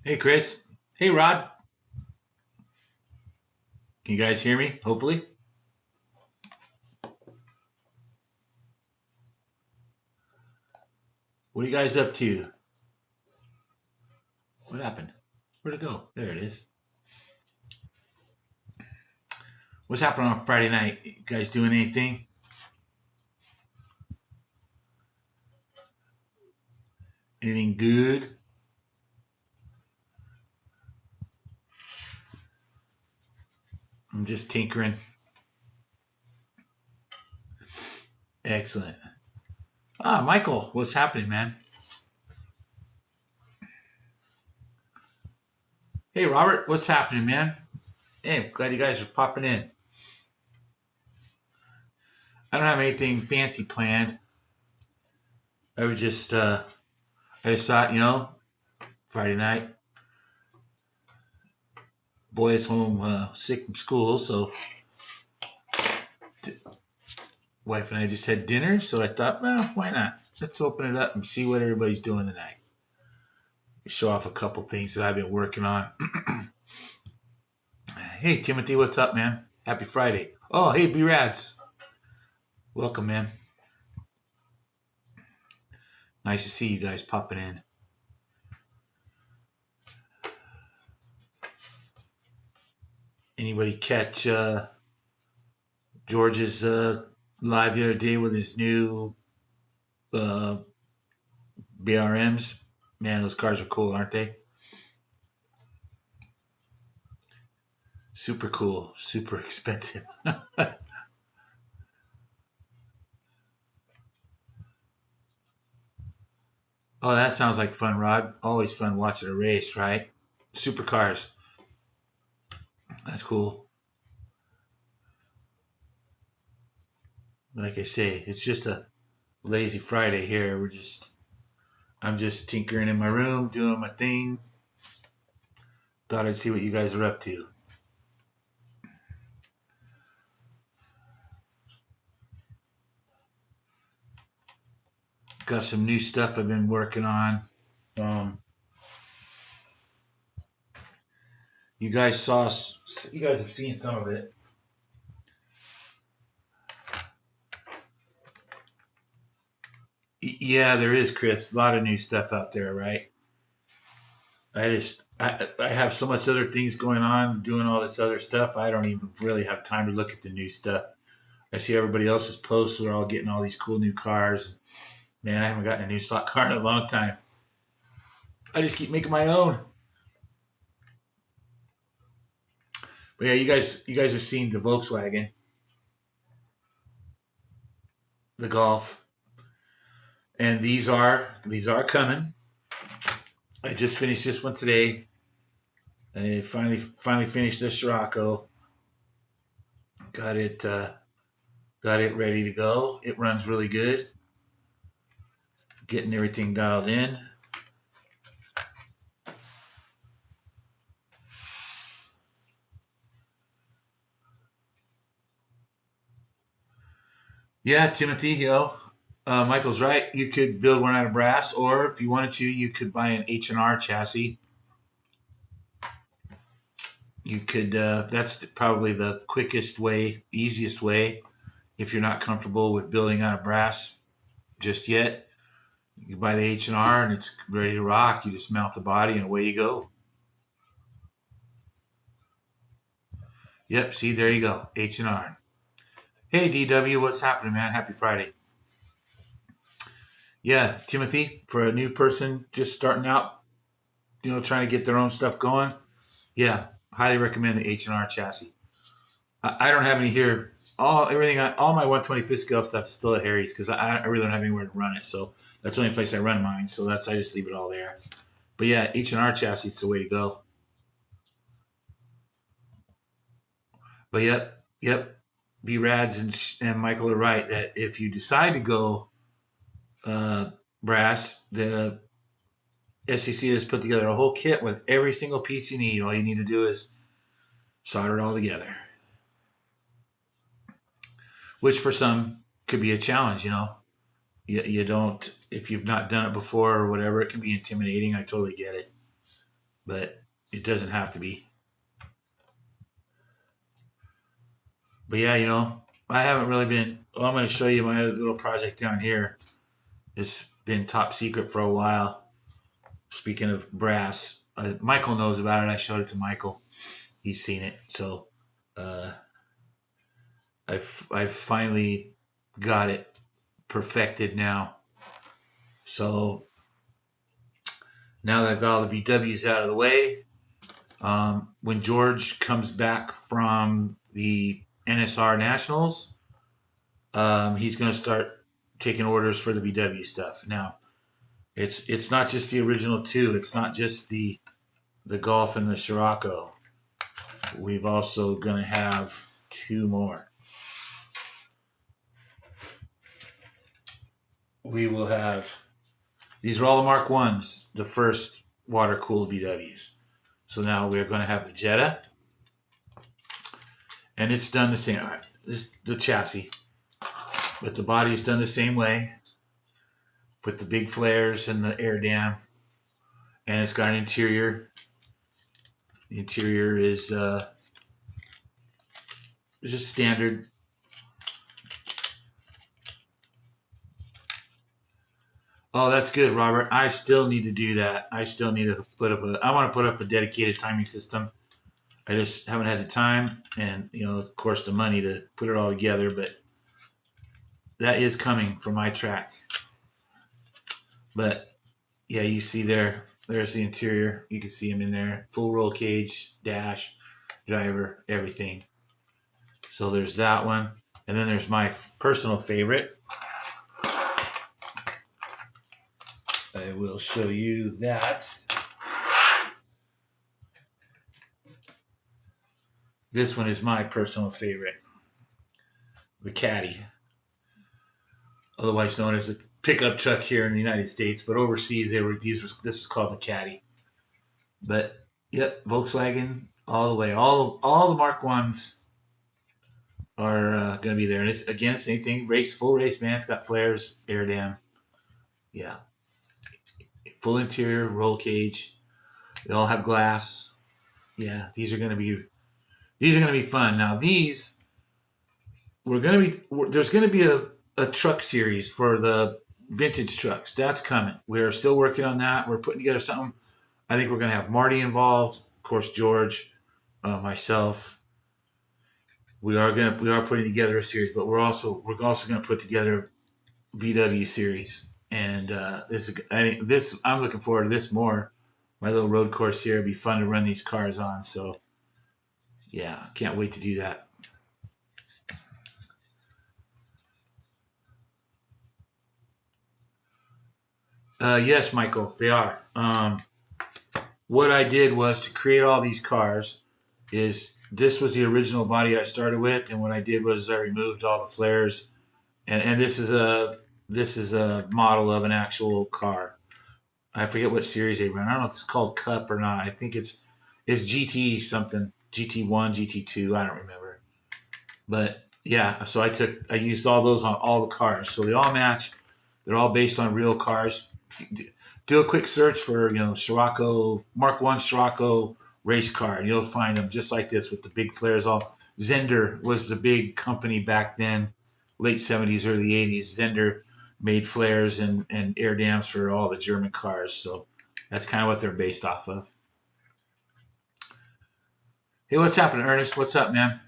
Hey, Chris. Hey, Rod. Can you guys hear me? Hopefully. What are you guys up to? What happened? Where'd it go? There it is. What's happening on Friday night? You guys doing anything? Anything good? I'm just tinkering. Excellent. Michael, what's happening, man? Hey, Robert, what's happening, man? Hey, glad you guys are popping in. I don't have anything fancy planned. I was just, I just thought, Friday night, boy is home sick from school, so wife and I just had dinner. So I thought, well, why not? Let's open it up and see what everybody's doing tonight. Show off a couple things that I've been working on. Hey, Timothy, what's up, man? Happy Friday. Oh, hey, B-Rads. Welcome, man. Nice to see you guys popping in. Anybody catch George's live the other day with his new uh, BRMs? Man, those cars are cool, aren't they? Super cool, super expensive. Oh, that sounds like fun, Rod. Always fun watching a race, right? Supercars. That's cool. Like I say, it's just a lazy Friday here. I'm just tinkering in my room, doing my thing. Thought I'd see what you guys are up to. Got some new stuff I've been working on. Um, you guys saw, you guys have seen some of it. Yeah, there is, Chris. A lot of new stuff out there, right? I have so much other things going on, doing all this other stuff. I don't even really have time to look at the new stuff. I see everybody else's posts. They're all getting all these cool new cars. Man, I haven't gotten a new slot car in a long time. I just keep making my own. But yeah, you guys are seeing the Volkswagen, the Golf, and these are coming. I just finished this one today. I finally finished this Scirocco. Got it got it ready to go. It runs really good. Getting everything dialed in. Yeah, Timothy, Michael's right. You could build one out of brass, or if you wanted to, you could buy an H&R chassis. You could. That's probably the quickest way, easiest way. If you're not comfortable with building out of brass just yet, you buy the H&R and it's ready to rock. You just mount the body and away you go. Yep. See, there you go. H&R. Hey, DW, what's happening, man? Happy Friday. Yeah, Timothy, for a new person just starting out, trying to get their own stuff going. Yeah, highly recommend the H&R chassis. I don't have any here. All my 125th scale stuff is still at Harry's because I really don't have anywhere to run it. So that's the only place I run mine. So I just leave it all there. But yeah, H&R chassis is the way to go. But yep. B Rads and Michael are right that if you decide to go uh, brass, the SEC has put together a whole kit with every single piece you need. All you need to do is solder it all together, which for some could be a challenge. You don't, if you've not done it before or whatever, it can be intimidating. I totally get it. but it doesn't have to be. But yeah, I haven't really been. Well, I'm going to show you my little project down here. It's been top secret for a while. Speaking of brass, Michael knows about it. I showed it to Michael. He's seen it. So uh, I've finally got it perfected now. So now that I've got all the VWs out of the way, when George comes back from the NSR Nationals, he's going to start taking orders for the VW stuff. Now, it's not just the original two. It's not just the Golf and the Scirocco. We've also going to have two more. We will have, these are all the Mark 1s, the first water-cooled VWs. So now we're going to have the Jetta. And it's done the same. This is the chassis. But the body is done the same way. With the big flares and the air dam. And it's got an interior. The interior is just standard. Oh, that's good, Robert. I still need to do that. I still need to I want to put up a dedicated timing system. I just haven't had the time and, of course, the money to put it all together. But that is coming for my track. But, yeah, you see there's the interior. You can see him in there. Full roll cage, dash, driver, everything. So there's that one. And then there's my personal favorite. I will show you that. This one is my personal favorite. The Caddy. Otherwise known as the pickup truck here in the United States, but overseas this was called the Caddy. But yep, Volkswagen all the way. All the Mark 1s are going to be there. And it's, again, same thing. Full race, man. It's got flares, air dam. Yeah. Full interior, roll cage. They all have glass. Yeah, these are going to be fun. Now there's going to be a truck series for the vintage trucks. That's coming. We're still working on that. We're putting together something. I think we're going to have Marty involved, of course, George, myself. We are putting together a series, but we're also going to put together a VW series. And I'm looking forward to this more. My little road course here. It'd be fun to run these cars on. So, yeah, can't wait to do that. Yes, Michael, they are. What I did was to create all these cars. This was the original body I started with, and what I did was I removed all the flares, and this is a model of an actual car. I forget what series they run. I don't know if it's called Cup or not. I think it's GT something, GT1, GT2. I don't remember. But yeah, so I used all those on all the cars, so they all match. They're all based on real cars. Do a quick search for Scirocco Mark 1 Scirocco race car, and you'll find them just like this with the big flares. All Zender was the big company back then, late 70s, early 80s. Zender made flares and air dams for all the German cars, so that's kind of what they're based off of. Hey, what's happening, Ernest? What's up, man?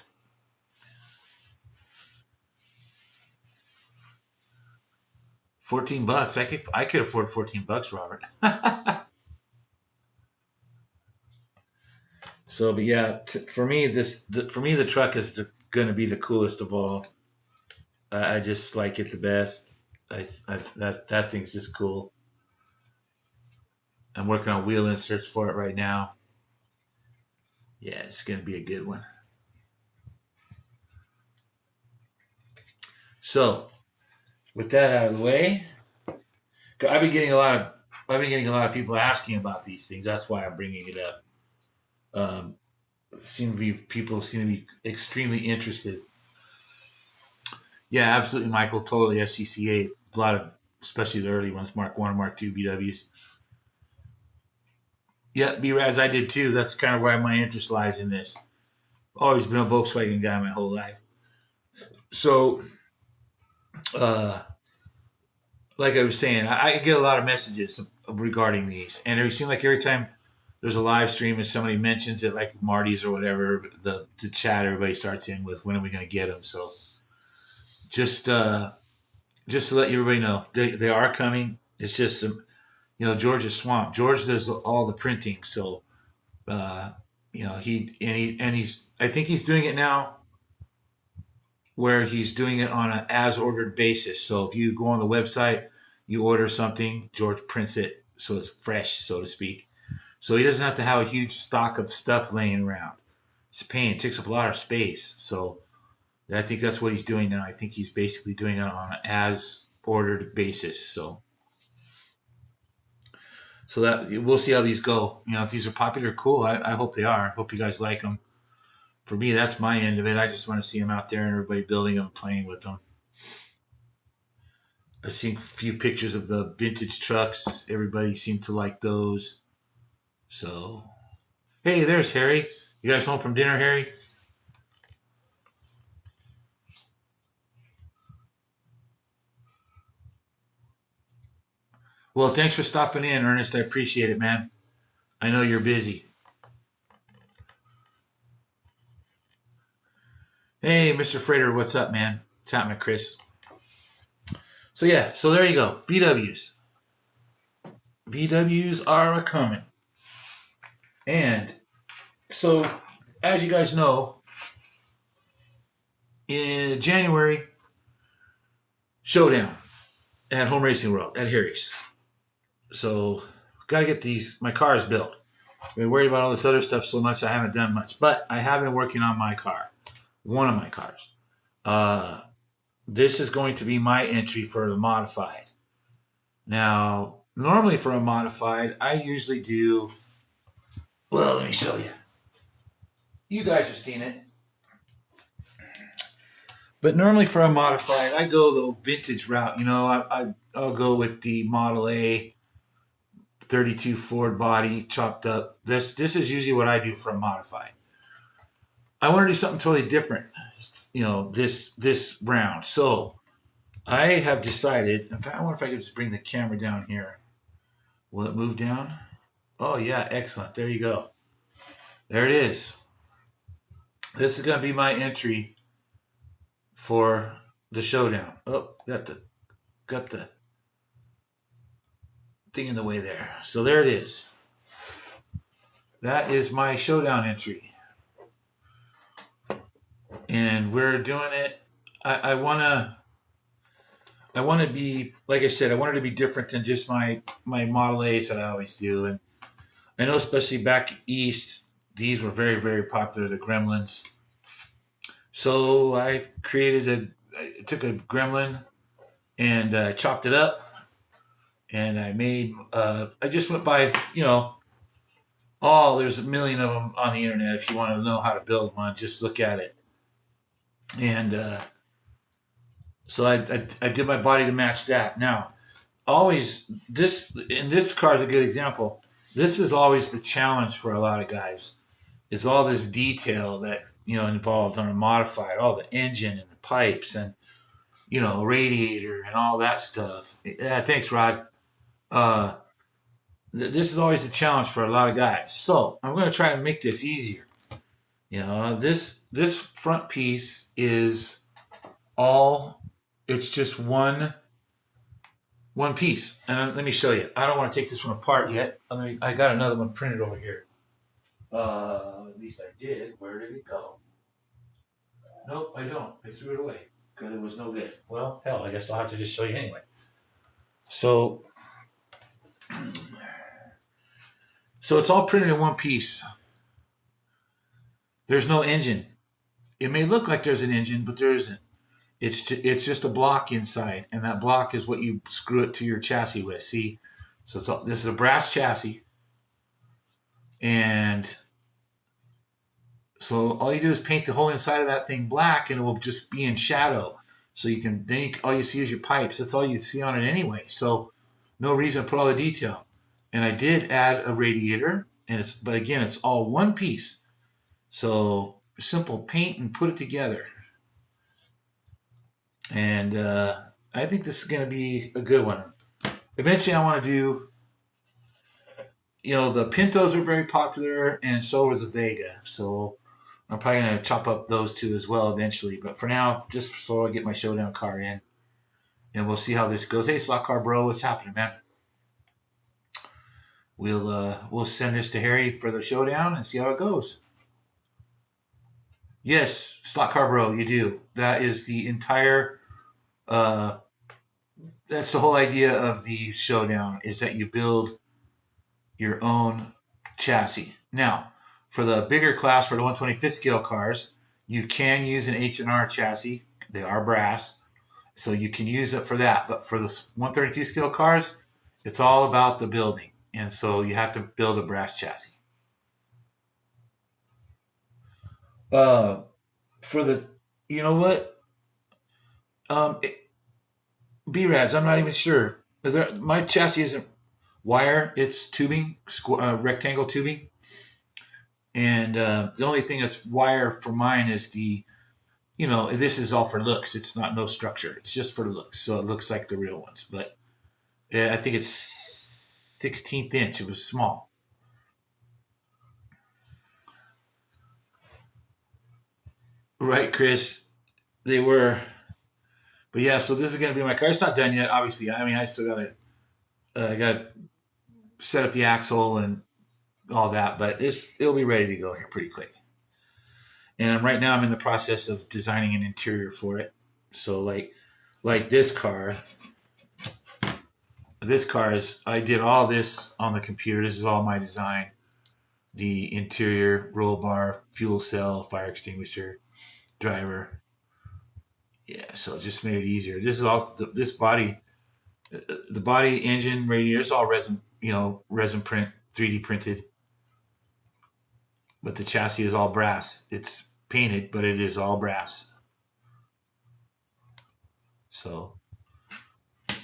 $14. I could afford $14, Robert. So, but yeah, for me, the truck is going to be the coolest of all. I just like it the best. That thing's just cool. I'm working on wheel inserts for it right now. Yeah, it's going to be a good one. So, with that out of the way, I've been getting a lot of people asking about these things. That's why I'm bringing it up. People seem to be extremely interested. Yeah, absolutely, Michael. Totally, SCCA. A lot of, especially the early ones, Mark 1 and Mark 2 VWs. Yeah, B-Rads, I did too. That's kind of why my interest lies in this. Always been a Volkswagen guy my whole life. So, uh, like I was saying, I get a lot of messages regarding these, and it seems like every time there's a live stream and somebody mentions it, like Marty's or whatever, the chat everybody starts in with, when are we going to get them? So just uh, just to let everybody know, they are coming. It's just George is swamped. George does all the printing, so uh, he's I think he's doing it now where he's doing it on an as ordered basis. So if you go on the website, you order something, George prints it so it's fresh, so to speak. So he doesn't have to have a huge stock of stuff laying around. It's a pain. It takes up a lot of space. So I think that's what he's doing now. I think he's basically doing it on an as ordered basis. So that we'll see how these go. If these are popular, cool. I hope they are. I hope you guys like them. For me, that's my end of it. I just want to see them out there and everybody building them, playing with them. I've seen a few pictures of the vintage trucks. Everybody seemed to like those. So, hey, there's Harry. You guys home from dinner, Harry? Well, thanks for stopping in, Ernest. I appreciate it, man. I know you're busy. Hey, Mr. Freighter, what's up, man? What's happening, Chris? So yeah, so there you go. VWs. VWs are a coming. And so, as you guys know, in January, showdown at Home Racing World at Harry's. So, got to get my cars built. I've been worried about all this other stuff so much I haven't done much, but I have been working on my car, one of my cars. This is going to be my entry for the modified. Now, normally for a modified, I usually do. Well, let me show you. You guys have seen it. But normally for a modified, I go the vintage route. I'll go with the Model A 32 Ford body chopped up. This is usually what I do for a modified. I want to do something totally different, this round. So I have decided. In fact, I wonder if I could just bring the camera down here. Will it move down? Oh yeah, excellent. There you go. There it is. This is going to be my entry for the showdown. Oh, got the thing in the way there. So there it is. That is my showdown entry. And we're doing it. I want to be, like I said, I want it to be different than just my Model A's that I always do. And I know especially back east, these were very, very popular, the Gremlins. So I took a Gremlin and chopped it up. And I just went by, there's a million of them on the internet. If you want to know how to build one, just look at it. And so I did my body to match that. Now, always this car is a good example. This is always the challenge for a lot of guys. Is all this detail that involved on a modified, all the engine and the pipes and radiator and all that stuff. Yeah, thanks, Rod. This is always the challenge for a lot of guys. So I'm going to try and make this easier. This front piece is it's just one piece. And let me show you. I don't want to take this one apart yet. I got another one printed over here. At least I did. Where did it go? Nope, I don't. I threw it away because it was no good. Well, hell, I guess I'll have to just show you anyway. So it's all printed in one piece. There's no engine. It may look like there's an engine, but there isn't. It's just a block inside, and that block is what you screw it to your chassis with. See, so this is a brass chassis, and so all you do is paint the whole inside of that thing black, and it will just be in shadow. So all you see is your pipes. That's all you see on it anyway. So no reason to put all the detail. And I did add a radiator and but again, it's all one piece. So simple paint and put it together. And I think this is going to be a good one. Eventually, I want to do, the Pintos are very popular, and so is the Vega. So I'm probably going to chop up those two as well eventually. But for now, just so I get my showdown car in, and we'll see how this goes. Hey, Slot Car Bro, what's happening, man? We'll send this to Harry for the showdown and see how it goes. Yes, Slot Car Bro, you do. That is the entire. That's the whole idea of the showdown, is that you build your own chassis. Now, for the bigger class, for the 125th scale cars, you can use an H&R chassis. They are brass, so you can use it for that. But for the 132 scale cars, it's all about the building, and so you have to build a brass chassis. For the, you know what, B-Rads, I'm not even sure. My chassis isn't wire; it's tubing, rectangle tubing. And the only thing that's wire for mine is this is all for looks. It's not no structure. It's just for looks. So it looks like the real ones. But I think it's 16th inch. It was small. Right, Chris. They were. But yeah, so this is going to be my car. It's not done yet, obviously. I mean, I still got to set up the axle and all that. But it'll be ready to go here pretty quick. And right now I'm in the process of designing an interior for it. So like this car is, I did all this on the computer. This is all my design. The interior, roll bar, fuel cell, fire extinguisher, driver. Yeah, so it just made it easier. This is also this body, the body, engine, radiator. It's all resin print, 3D printed. But the chassis is all brass. It's painted, but it is all brass. So, but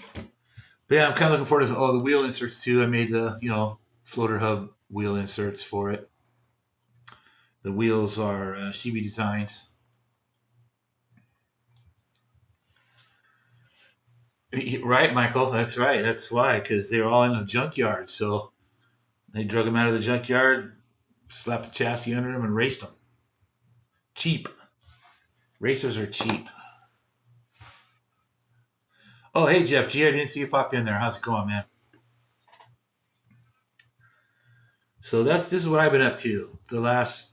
yeah, I'm kind of looking forward to all the wheel inserts too. I made the floater hub wheel inserts for it. The wheels are CB Designs. Right, Michael. That's right. That's why, because they're all in the junkyard. So they drug them out of the junkyard, slapped the chassis under them, and raced them. Cheap. Racers are cheap. Oh, hey, Jeff G. I didn't see you pop in there. How's it going, man? So this is what I've been up to the last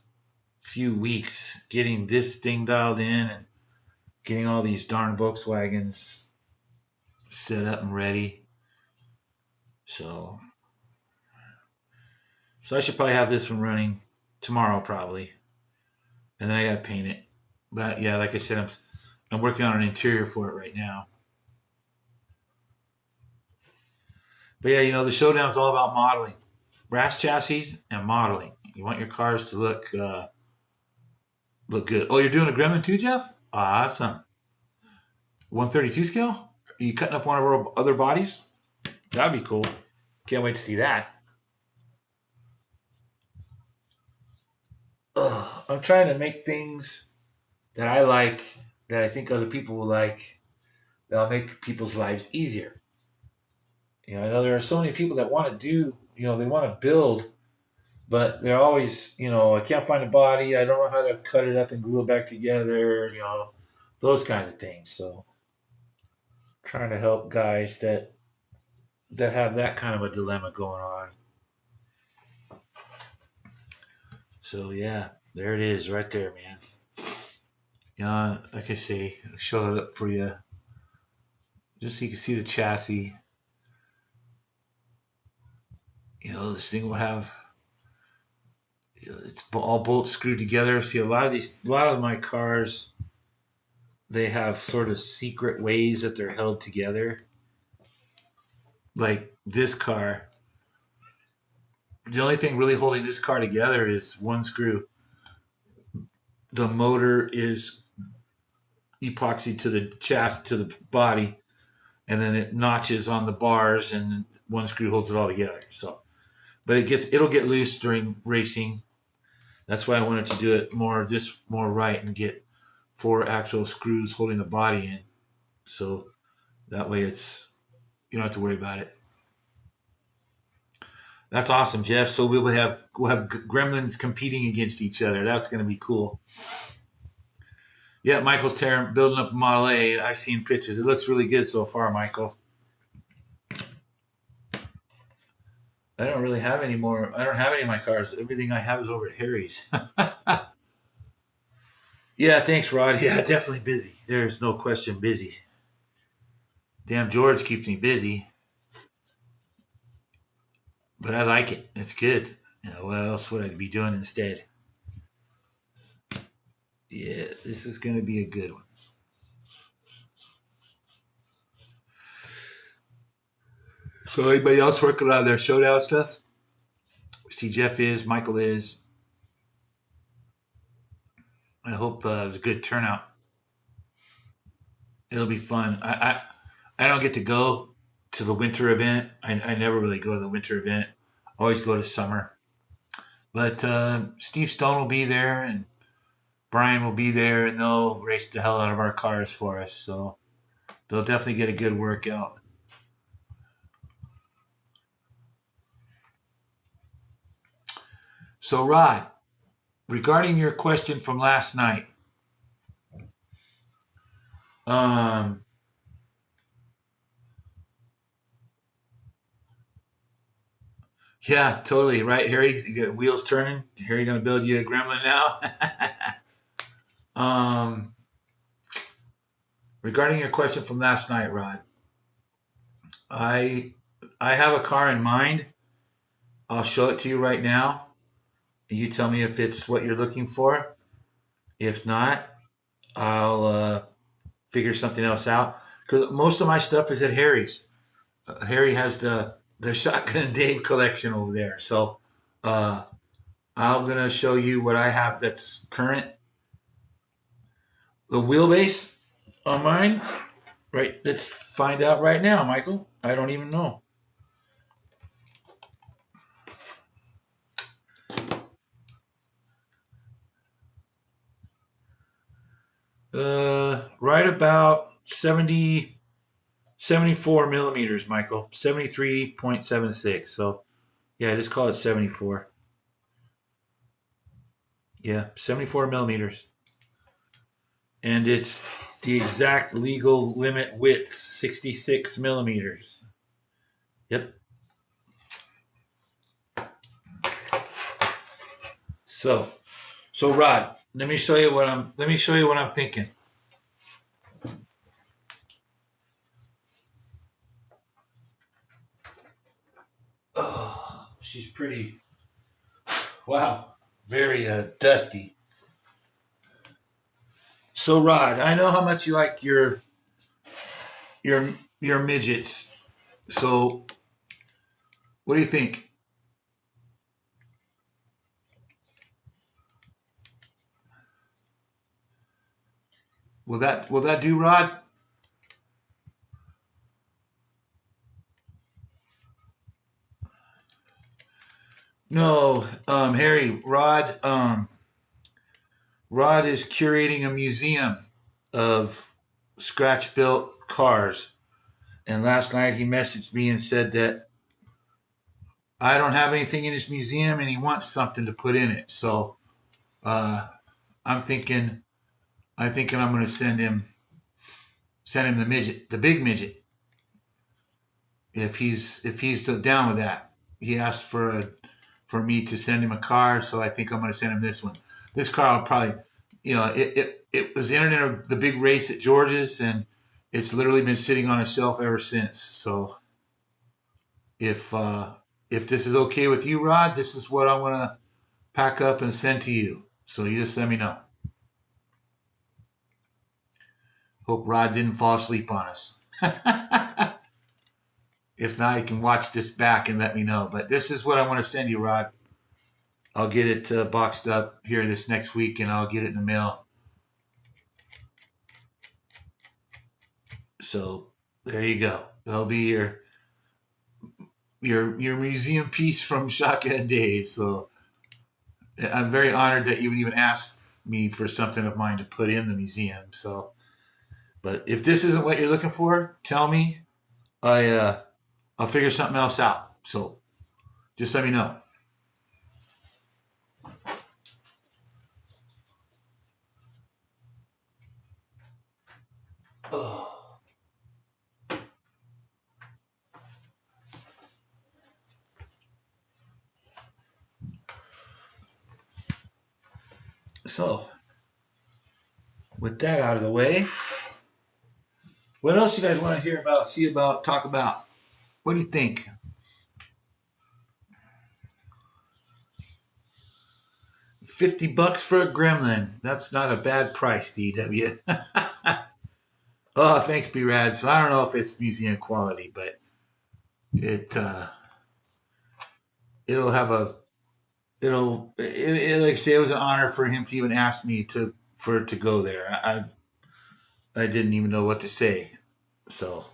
few weeks, getting this thing dialed in and getting all these darn Volkswagens set up and ready. So I should probably have this one running tomorrow, probably, and then I gotta paint it. But yeah, like I said, I'm working on an interior for it right now. But yeah, the showdown is all about modeling, brass chassis and modeling. You want your cars to look good. Oh, you're doing a Gremlin too, Jeff? Awesome. 132 scale? Are you cutting up one of our other bodies? That'd be cool. Can't wait to see that. I'm trying to make things that I like, that I think other people will like, that'll make people's lives easier. I know there are so many people that want to do, they want to build, but they're always, I can't find a body. I don't know how to cut it up and glue it back together, those kinds of things. So trying to help guys that have that kind of a dilemma going on. So yeah, there it is right there, man. Like I say, I'll show it up for you just so you can see the chassis. This thing will have, it's all bolts screwed together. See, a lot of my cars, they have sort of secret ways that they're held together. Like this car, the only thing really holding this car together is one screw. The motor is epoxy to the chassis, to the body, and then it notches on the bars, and one screw holds it all together. So but it'll get loose during racing. That's why I wanted to do it more right and get 4 actual screws holding the body in. So that way you don't have to worry about it. That's awesome, Jeff. So we'll have gremlins competing against each other. That's going to be cool. Yeah, Michael's building up Model A. I've seen pictures. It looks really good so far, Michael. I don't really have any more. I don't have any of my cars. Everything I have is over at Harry's. Yeah, thanks, Rod. Yeah, definitely busy. There's no question busy. Damn, George keeps me busy. But I like it. It's good. What else would I be doing instead? Yeah, this is going to be a good one. So anybody else working on their showdown stuff? See, Jeff is, Michael is. I hope it's a good turnout. It'll be fun. I don't get to go to the winter event. I never really go to the winter event. I always go to summer. But Steve Stone will be there and Brian will be there, and they'll race the hell out of our cars for us. So they'll definitely get a good workout. So, Rod, regarding your question from last night, yeah, totally right, Harry. You got wheels turning. Harry going to build you a gremlin now. Regarding your question from last night, Rod, I have a car in mind. I'll show it to you right now. You tell me if it's what you're looking for. If not, I'll figure something else out. Because most of my stuff is at Harry's. Harry has the Shotgun Dave collection over there. So I'm gonna show you what I have that's current. The wheelbase on mine, right? Let's find out right now, Michael. I don't even know. Right about 74 millimeters, Michael. 73.76. So, yeah, just call it 74. Yeah, 74 millimeters. And it's the exact legal limit width, 66 millimeters. Yep. So Rod, let me show you what I'm thinking. Oh, she's pretty. Wow, very dusty. So Rod, I know how much you like your midgets. So what do you think? Will that do, Rod? No, Harry. Rod is curating a museum of scratch built cars. And last night he messaged me and said that I don't have anything in his museum and he wants something to put in it. So uh, I'm thinking I'm going to send him the big midget, if he's down with that. He asked for me to send him a car, so I think I'm going to send him this one. This car will probably, it was entered in the big race at George's, and it's literally been sitting on a shelf ever since. So if this is okay with you, Rod, this is what I want to pack up and send to you. So you just let me know. Hope Rod didn't fall asleep on us. If not, you can watch this back and let me know. But this is what I want to send you, Rod. I'll get it boxed up here this next week, and I'll get it in the mail. So there you go. That'll be your museum piece from Shotgun Dave. So I'm very honored that you would even ask me for something of mine to put in the museum. So, but if this isn't what you're looking for, tell me. I'll figure something else out. So just let me know. So with that out of the way, what else you guys want to hear about, see about, talk about? What do you think? $50 for a gremlin. That's not a bad price, DW. Oh, thanks, B Rad. So I don't know if it's museum quality, but it it'll have a like I say, it was an honor for him to even ask me to go there. I didn't even know what to say. So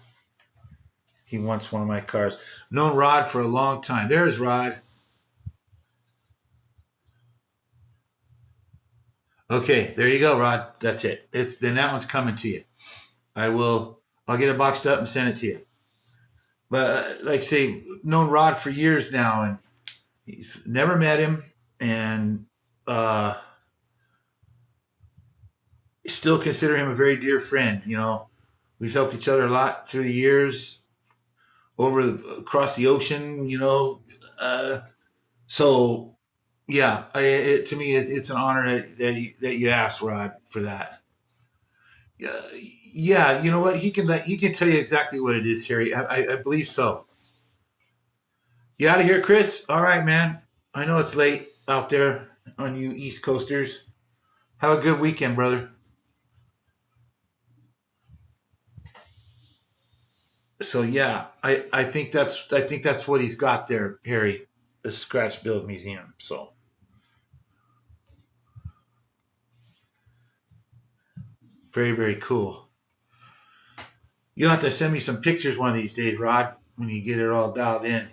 he wants one of my cars. Known Rod for a long time. There's Rod. Okay, there you go, Rod. That's it. It's then that one's coming to you. I'll get it boxed up and send it to you. But like I say, known Rod for years now, and he's never met him, and still consider him a very dear friend. You know, we've helped each other a lot through the years, across the ocean. You know, so yeah, to me, it's an honor that you asked Rod for that. Yeah, yeah. You know what? He can tell you exactly what it is, Harry. I believe so. You out of here, Chris? All right, man. I know it's late out there on you East Coasters. Have a good weekend, brother. So yeah, I think that's what he's got there, Harry. The Scratch Build Museum. So very, very cool. You'll have to send me some pictures one of these days, Rod, when you get it all dialed in.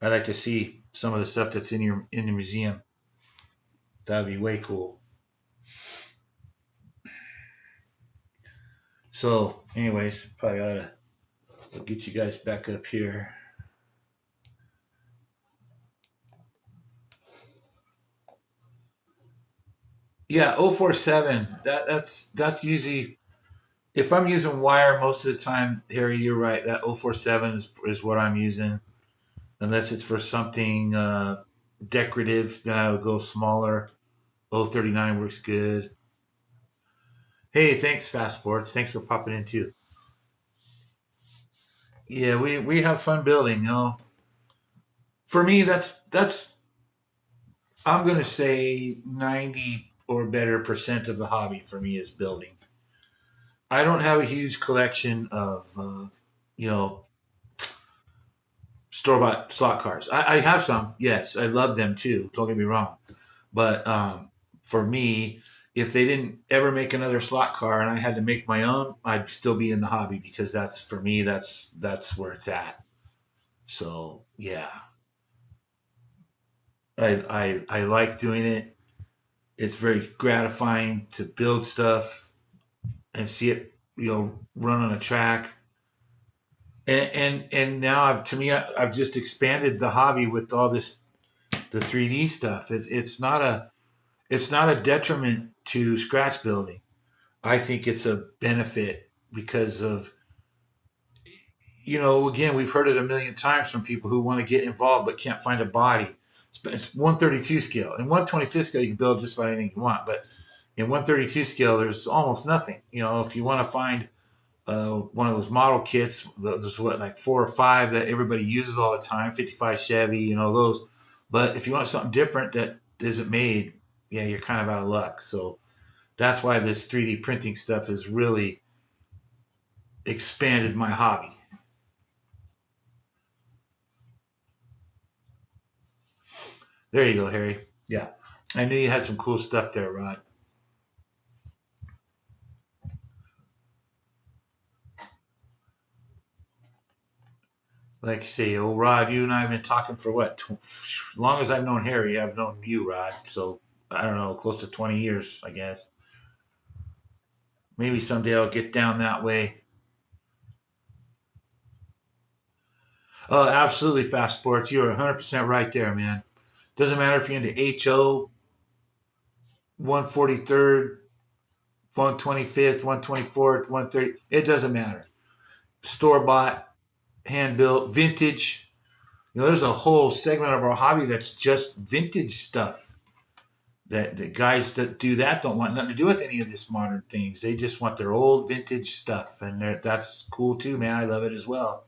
I'd like to see some of the stuff that's in the museum. That'd be way cool. So, anyways, probably ought to get you guys back up here. Yeah, 047. That's usually if I'm using wire most of the time, Harry, you're right. That 047 is what I'm using. Unless it's for something decorative, then I would go smaller. 039 works good. Hey, thanks, Fast Sports. Thanks for popping in too. Yeah, we have fun building. You know, for me, that's I'm gonna say 90 or better percent of the hobby for me is building. I don't have a huge collection of you know store bought slot cars. I have some, yes, I love them too. Don't get me wrong, but for me, if they didn't ever make another slot car and I had to make my own, I'd still be in the hobby because that's for me. That's where it's at. So yeah, I like doing it. It's very gratifying to build stuff and see it, run on a track. And now to me, I've just expanded the hobby with all this the 3D stuff. It's not a detriment to scratch building. I think it's a benefit because of again, we've heard it a million times from people who want to get involved but can't find a body. It's 132 scale. In 125th scale, you can build just about anything you want, but in 132 scale, there's almost nothing. If you want to find one of those model kits, there's like four or five that everybody uses all the time, 55 Chevy, those. But if you want something different that isn't made, yeah, you're kind of out of luck. So that's why this 3D printing stuff has really expanded my hobby. There you go, Harry. Yeah. I knew you had some cool stuff there, Rod. like I say, old Rod, you and I have been talking for what? As long as I've known Harry, I've known you, Rod. So I don't know, close to 20 years, I guess. Maybe someday I'll get down that way. Oh, absolutely, Fast Sports. You are 100% right there, man. Doesn't matter if you're into HO, 143rd, 125th, 124th, 130. It doesn't matter. Store bought, hand built, vintage. There's a whole segment of our hobby that's just vintage stuff. That the guys that do that don't want nothing to do with any of this modern things. They just want their old vintage stuff, and that's cool too, man. I love it as well.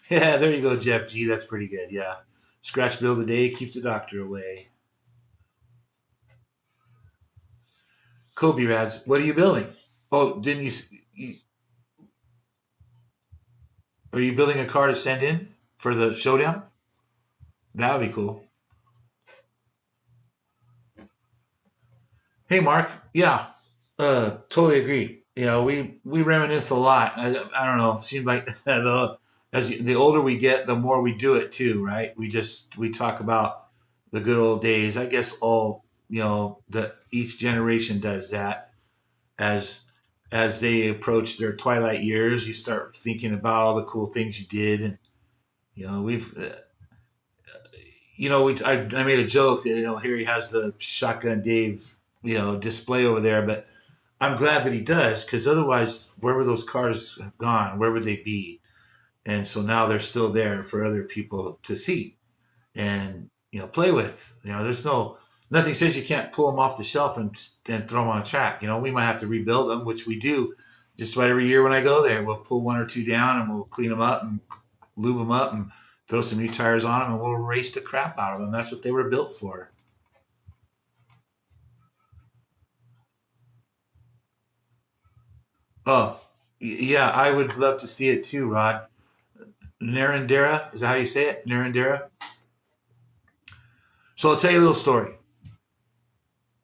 Yeah, there you go, Jeff G. That's pretty good. Yeah, scratch bill of the day keeps the doctor away. Kobe Rads, what are you building? Oh, didn't you? Are you building a car to send in for the showdown? That would be cool. Hey, Mark. Yeah, totally agree. We reminisce a lot. I don't know. It seems like the older we get, the more we do it too, right? We talk about the good old days. I guess all that each generation does that as they approach their twilight years. You start thinking about all the cool things you did, and we've I made a joke that here he has the shotgun Dave display over there, but I'm glad that he does because otherwise, where would those cars have gone? Where would they be? And so now they're still there for other people to see and play with. There's nothing says you can't pull them off the shelf and throw them on a track. We might have to rebuild them, which we do. Just about every year when I go there, we'll pull one or two down and we'll clean them up and lube them up and throw some new tires on them and we'll race the crap out of them. That's what they were built for. Oh, yeah, I would love to see it too, Rod. Narendera, is that how you say it? Narendera. So I'll tell you a little story.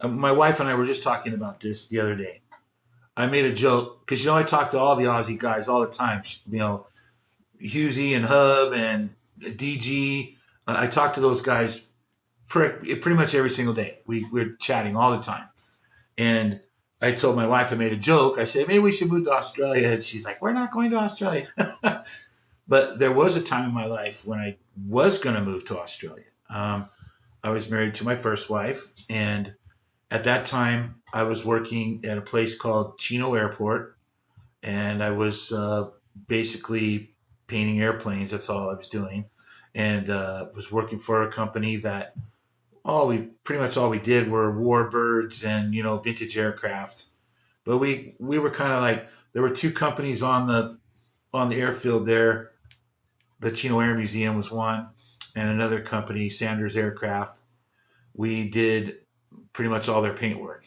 My wife and I were just talking about this the other day. I made a joke because I talk to all the Aussie guys all the time. Husey and Hub and DG. I talk to those guys pretty much every single day. We're chatting all the time. And I told my wife I made a joke. I said maybe we should move to Australia, and she's like, "We're not going to Australia." But there was a time in my life when I was going to move to Australia. I was married to my first wife, and at that time, I was working at a place called Chino Airport, and I was basically painting airplanes. That's all I was doing, and was working for a company that all we did were warbirds and vintage aircraft. But we were kind of like there were two companies on the airfield there. The Chino Air Museum was one, and another company, Sanders Aircraft. We did pretty much all their paint work.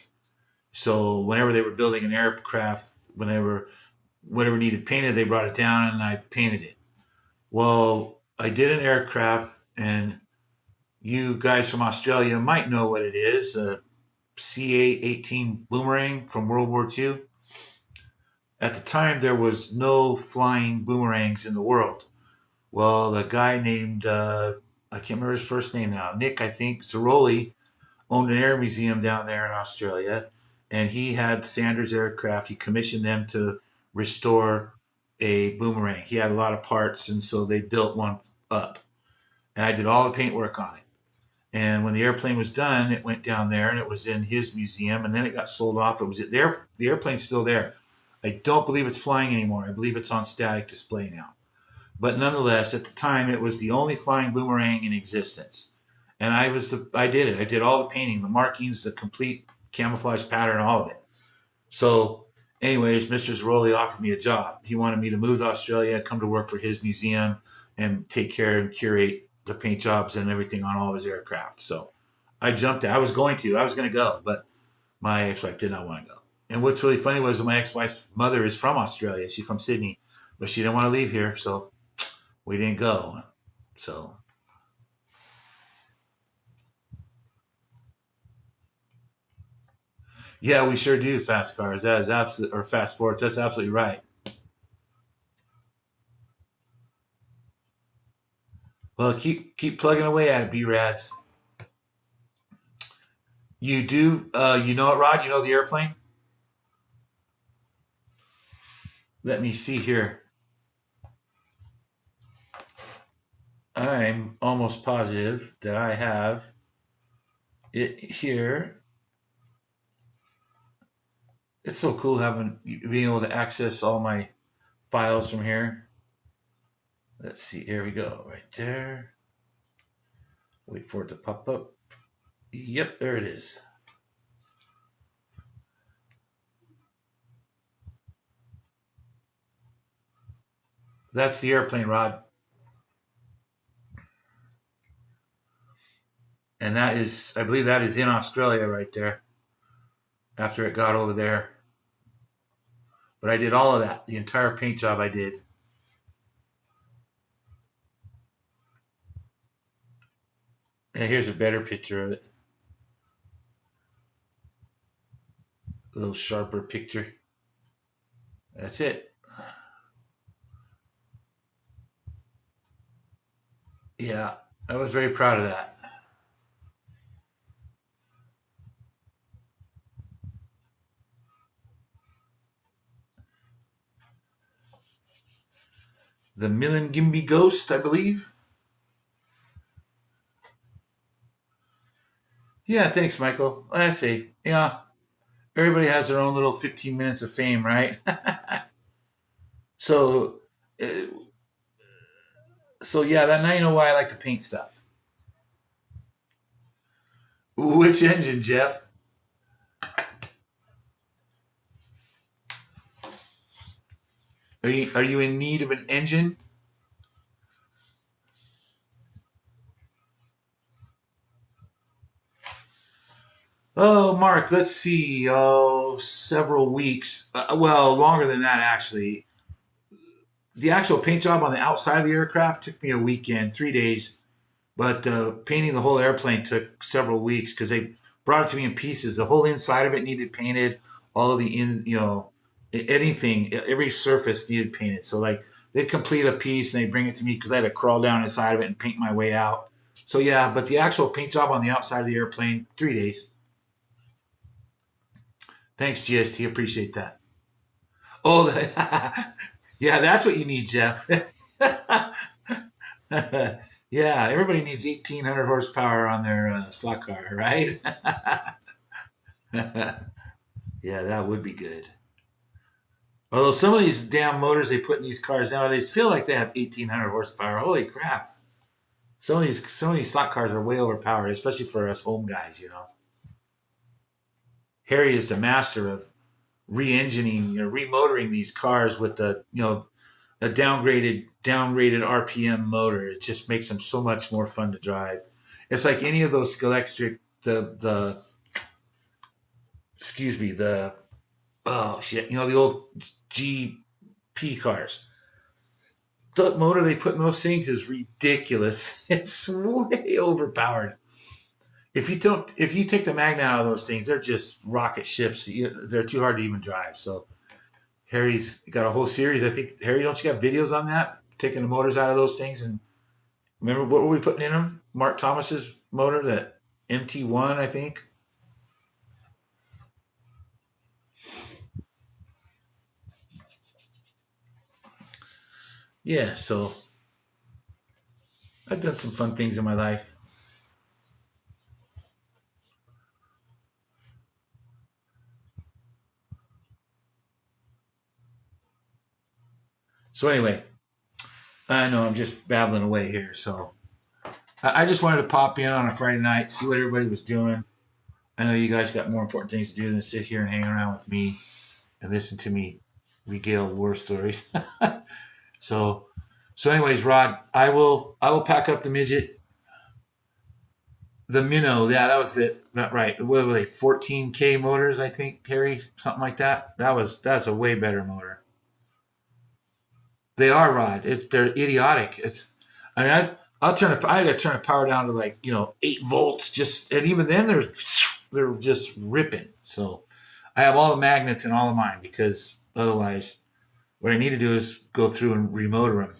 So whenever they were building an aircraft, whatever needed painted, they brought it down and I painted it. Well, I did an aircraft, and you guys from Australia might know what it is. A CA-18 Boomerang from World War II. At the time, there was no flying boomerangs in the world. Well, the guy named I can't remember his first name now. Nick, I think Zeroli owned an air museum down there in Australia, and he had Sanders aircraft. He commissioned them to restore a boomerang. He had a lot of parts, and so they built one up. And I did all the paint work on it. And when the airplane was done, it went down there and it was in his museum, and then it got sold off. It was there. The airplane's still there. I don't believe it's flying anymore. I believe it's on static display now. But nonetheless, at the time, it was the only flying boomerang in existence. And I did it. I did all the painting, the markings, the complete camouflage pattern, all of it. So, anyways, Mr. Zaroli offered me a job. He wanted me to move to Australia, come to work for his museum, and take care and curate the paint jobs and everything on all of his aircraft. So I jumped. I was going to go, but my ex-wife did not want to go. And what's really funny was my ex-wife's mother is from Australia. She's from Sydney, but she didn't want to leave here, so we didn't go. So yeah, we sure do fast cars. That is absolute or fast sports. That's absolutely right. Well, keep plugging away at it, B-Rads. You do, you know it, Rod? You know the airplane? Let me see here. I'm almost positive that I have it here. It's so cool being able to access all my files from here. Let's see. Here we go. Right there. Wait for it to pop up. Yep, there it is. That's the airplane, Rod. And that is, I believe that is in Australia right there after it got over there. But I did all of that. The entire paint job I did. And here's a better picture of it. A little sharper picture. That's it. Yeah, I was very proud of that. The Milengimbi Ghost, I believe. Yeah, thanks, Michael. I see. Yeah, everybody has their own little 15 minutes of fame, right? so, uh, so yeah, that now you know why I like to paint stuff. Which engine, Jeff? Are you in need of an engine? Oh, Mark, let's see. Oh, several weeks. Well, longer than that, actually. The actual paint job on the outside of the aircraft took me a weekend, 3 days. But painting the whole airplane took several weeks because they brought it to me in pieces. The whole inside of it needed painted. All of the anything, every surface needed painted. So like they'd complete a piece and they bring it to me because I had to crawl down inside of it and paint my way out. So yeah, but the actual paint job on the outside of the airplane, 3 days. Thanks, GST. Appreciate that. Oh, yeah, that's what you need, Jeff. Yeah, everybody needs 1,800 horsepower on their slot car, right? Yeah, that would be good. Although some of these damn motors they put in these cars nowadays feel like they have 1,800 horsepower. Holy crap! Some of these slot cars are way overpowered, especially for us home guys. Harry is the master of re-engineering, remotoring these cars with a downrated RPM motor. It just makes them so much more fun to drive. It's like any of those Scalextric, the excuse me, the oh shit, the old GP cars. The motor they put in those things is ridiculous. It's way overpowered. If you take the magnet out of those things, they're just rocket ships. They're too hard to even drive. So Harry's got a whole series. I think Harry, don't you got videos on that? Taking the motors out of those things, and remember what were we putting in them? Mark Thomas's motor, that MT1, I think. Yeah, so I've done some fun things in my life. So anyway, I know I'm just babbling away here. So I just wanted to pop in on a Friday night, see what everybody was doing. I know you guys got more important things to do than sit here and hang around with me and listen to me regale war stories. so so anyways, Rod, I will pack up the midget. The Minnow, yeah, that was it. Not right. What were they? 14K motors, I think, Harry, something like that. That's a way better motor. They are, Rod. They're idiotic. I mean, I had to turn the power down to 8 volts, and even then they're just ripping. So I have all the magnets in all of mine because otherwise, what I need to do is go through and remotor them.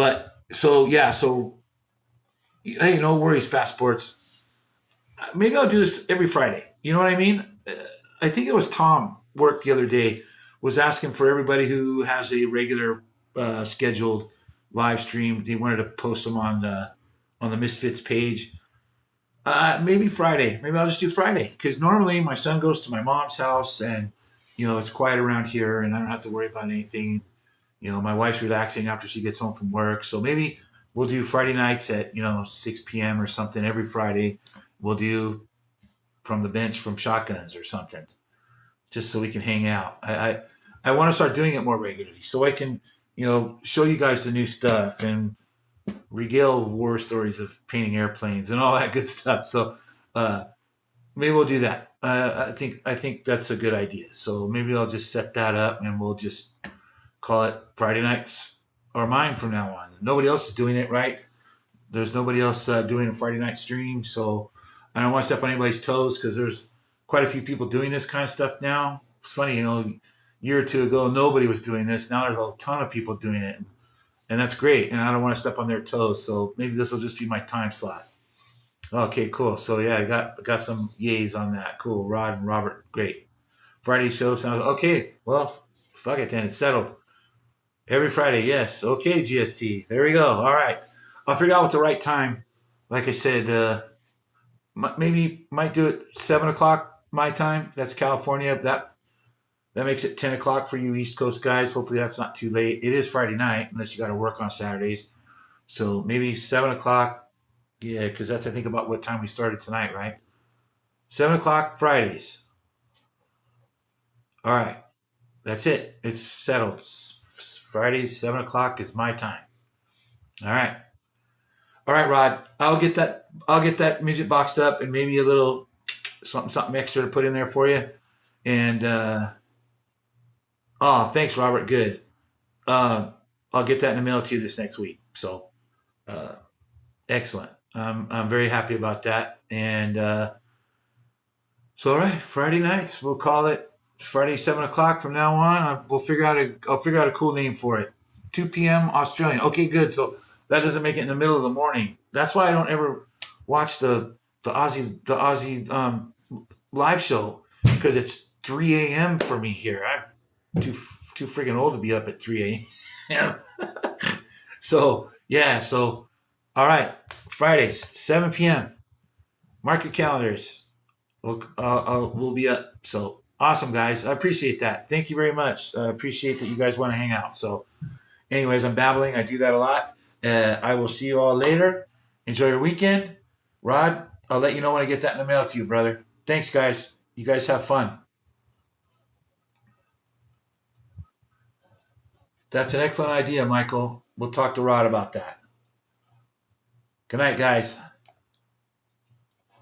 But so yeah, so hey, no worries, Fast Sports. Maybe I'll do this every Friday. You know what I mean? I think it was Tom worked the other day was asking for everybody who has a regular scheduled live stream. They wanted to post them on the Misfits page. Maybe Friday. Maybe I'll just do Friday because normally my son goes to my mom's house and it's quiet around here and I don't have to worry about anything. My wife's relaxing after she gets home from work, so maybe we'll do Friday nights at 6 p.m. or something every Friday. We'll do from the bench from shotguns or something, just so we can hang out. I want to start doing it more regularly so I can show you guys the new stuff and regale war stories of painting airplanes and all that good stuff. So uh, maybe we'll do that. I think that's a good idea. So maybe I'll just set that up and we'll just call it Friday nights or mine from now on. Nobody else is doing it, right? There's nobody else doing a Friday night stream, so I don't want to step on anybody's toes because there's quite a few people doing this kind of stuff now. It's funny, a year or two ago nobody was doing this. Now there's a ton of people doing it, and that's great. And I don't want to step on their toes, so maybe this will just be my time slot. Okay, cool. So yeah, I got some yays on that. Cool, Rod and Robert, great. Friday show sounds okay. Well, fuck it then, it's settled. Every Friday, yes. Okay, GST. There we go. All right. I'll figure out what the right time. Like I said, maybe might do it 7 o'clock my time. That's California. That makes it 10 o'clock for you East Coast guys. Hopefully that's not too late. It is Friday night unless you got to work on Saturdays. So maybe 7 o'clock. Yeah, because that's I think about what time we started tonight, right? 7 o'clock Fridays. All right. That's it. It's settled. Fridays 7 o'clock is my time. All right. All right, Rod. I'll get that midget boxed up and maybe a little something extra to put in there for you. And oh, thanks, Robert. Good. Uh, I'll get that in the mail to you this next week. So uh, excellent. I'm very happy about that. And so all right, Friday nights. We'll call it Friday 7 o'clock from now on. I'll figure out a cool name for it. 2 p.m. Australian. Okay, good. So that doesn't make it in the middle of the morning. That's why I don't ever watch the Aussie live show because it's 3 a.m. for me here. I'm too freaking old to be up at 3 a.m. So yeah. So all right, Fridays 7 p.m. Mark your calendars. We'll be up. So awesome, guys. I appreciate that. Thank you very much. I appreciate that you guys want to hang out. So anyways, I'm babbling. I do that a lot. I will see you all later. Enjoy your weekend. Rod, I'll let you know when I get that in the mail to you, brother. Thanks, guys. You guys have fun. That's an excellent idea, Michael. We'll talk to Rod about that. Good night, guys.